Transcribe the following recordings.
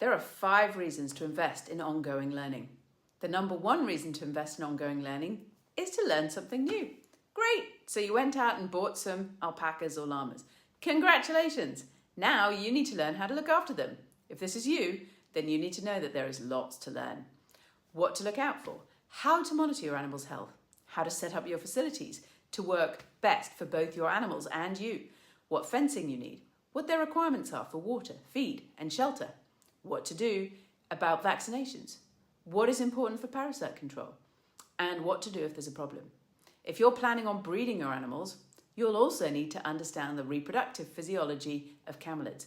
There are 5 reasons to invest in ongoing learning. The number 1 reason to invest in ongoing learning is to learn something new. Great! So you went out and bought some alpacas or llamas. Congratulations! Now you need to learn how to look after them. If this is you, then you need to know that there is lots to learn. What to look out for, how to monitor your animal's health, how to set up your facilities to work best for both your animals and you, what fencing you need, what their requirements are for water, feed and shelter, what to do about vaccinations, what is important for parasite control, and what to do if there's a problem. If you're planning on breeding your animals, you'll also need to understand the reproductive physiology of camelids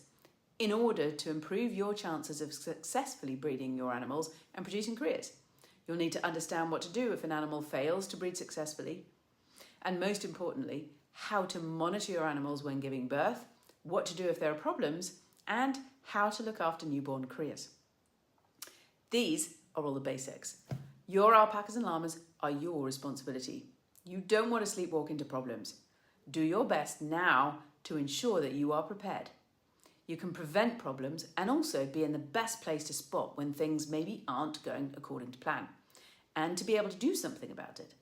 in order to improve your chances of successfully breeding your animals and producing crías. You'll need to understand what to do if an animal fails to breed successfully, and most importantly, how to monitor your animals when giving birth, what to do if there are problems, and how to look after newborn crías. These are all the basics. Your alpacas and llamas are your responsibility. You don't want to sleepwalk into problems. Do your best now to ensure that you are prepared. You can prevent problems and also be in the best place to spot when things maybe aren't going according to plan, and to be able to do something about it.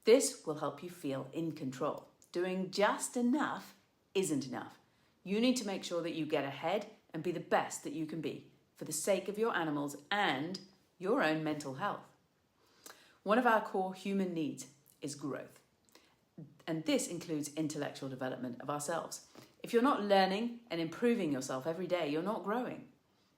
This will help you feel in control. Doing just enough isn't enough. You need to make sure that you get ahead and be the best that you can be for the sake of your animals and your own mental health. One of our core human needs is growth, and this includes intellectual development of ourselves. If you're not learning and improving yourself every day, you're not growing.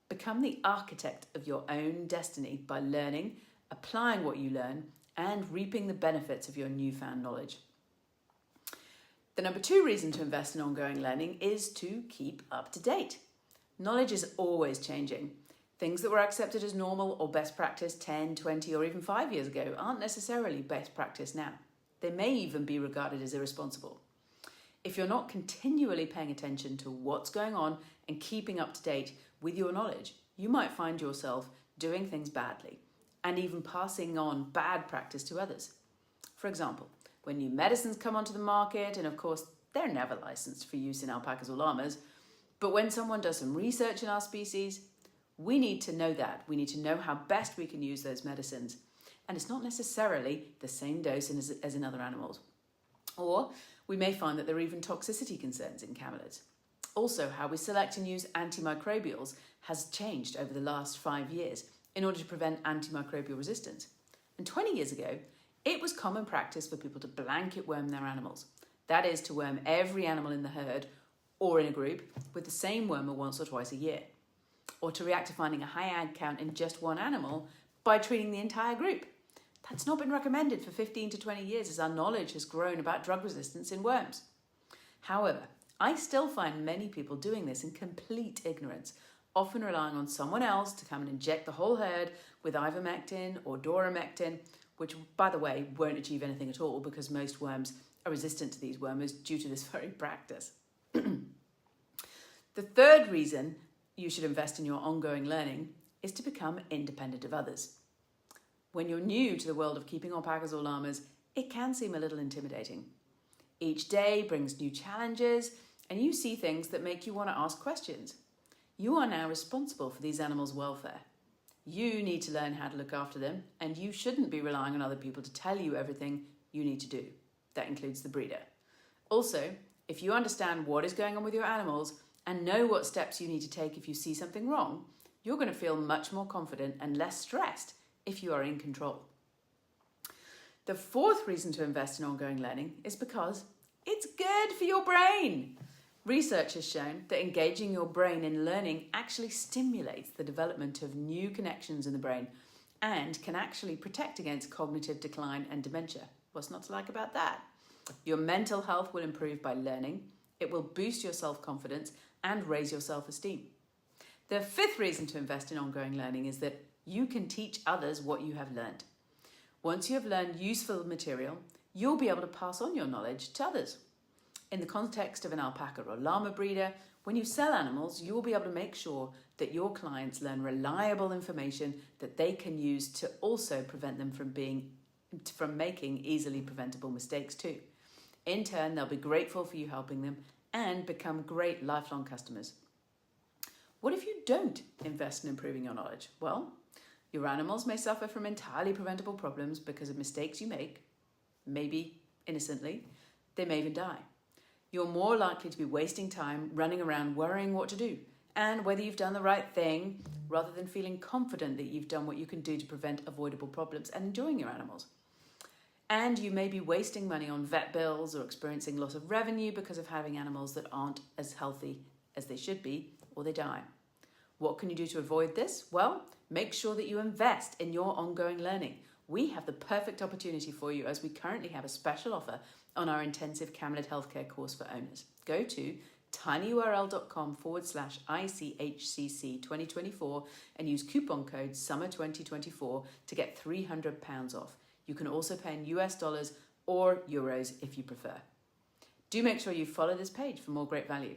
Become the architect of your own destiny by learning, applying what you learn, and reaping the benefits of your newfound knowledge. The number 2 reason to invest in ongoing learning is to keep up to date. Knowledge is always changing. Things that were accepted as normal or best practice 10, 20, or even 5 years ago aren't necessarily best practice now. They may even be regarded as irresponsible. If you're not continually paying attention to what's going on and keeping up to date with your knowledge, you might find yourself doing things badly and even passing on bad practice to others. For example, when new medicines come onto the market, and of course, they're never licensed for use in alpacas or llamas, but when someone does some research in our species, we need to know that. We need to know how best we can use those medicines. And it's not necessarily the same dose as in other animals. Or we may find that there are even toxicity concerns in camelids. Also, how we select and use antimicrobials has changed over the last 5 years in order to prevent antimicrobial resistance. And 20 years ago, it was common practice for people to blanket worm their animals. That is, to worm every animal in the herd or in a group with the same wormer once or twice a year. Or to react to finding a high ag count in just one animal by treating the entire group. That's not been recommended for 15 to 20 years as our knowledge has grown about drug resistance in worms. However, I still find many people doing this in complete ignorance, often relying on someone else to come and inject the whole herd with ivermectin or doramectin, which, by the way, won't achieve anything at all because most worms are resistant to these wormers due to this very practice. The third reason you should invest in your ongoing learning is to become independent of others. When you're new to the world of keeping alpacas or llamas, it can seem a little intimidating. Each day brings new challenges, and you see things that make you want to ask questions. You are now responsible for these animals' welfare. You need to learn how to look after them, and you shouldn't be relying on other people to tell you everything you need to do. That includes the breeder. Also, if you understand what is going on with your animals and know what steps you need to take if you see something wrong, you're going to feel much more confident and less stressed if you are in control. The fourth reason to invest in ongoing learning is because it's good for your brain. Research has shown that engaging your brain in learning actually stimulates the development of new connections in the brain and can actually protect against cognitive decline and dementia. What's not to like about that? Your mental health will improve by learning. It will boost your self-confidence and raise your self-esteem. The fifth reason to invest in ongoing learning is that you can teach others what you have learned. Once you have learned useful material, you'll be able to pass on your knowledge to others. In the context of an alpaca or llama breeder, when you sell animals, you will be able to make sure that your clients learn reliable information that they can use to also prevent them from making easily preventable mistakes too. In turn, they'll be grateful for you helping them and become great lifelong customers. What if you don't invest in improving your knowledge? Well, your animals may suffer from entirely preventable problems because of mistakes you make, maybe innocently. They may even die. You're more likely to be wasting time running around worrying what to do and whether you've done the right thing rather than feeling confident that you've done what you can do to prevent avoidable problems and enjoying your animals. And you may be wasting money on vet bills or experiencing loss of revenue because of having animals that aren't as healthy as they should be, or they die. What can you do to avoid this? Well, make sure that you invest in your ongoing learning. We have the perfect opportunity for you as we currently have a special offer on our intensive Camelid healthcare course for owners. Go to tinyurl.com/ICHCC 2024 and use coupon code SUMMER2024 to get £300 off. You can also pay in US dollars or euros if you prefer. Do make sure you follow this page for more great value.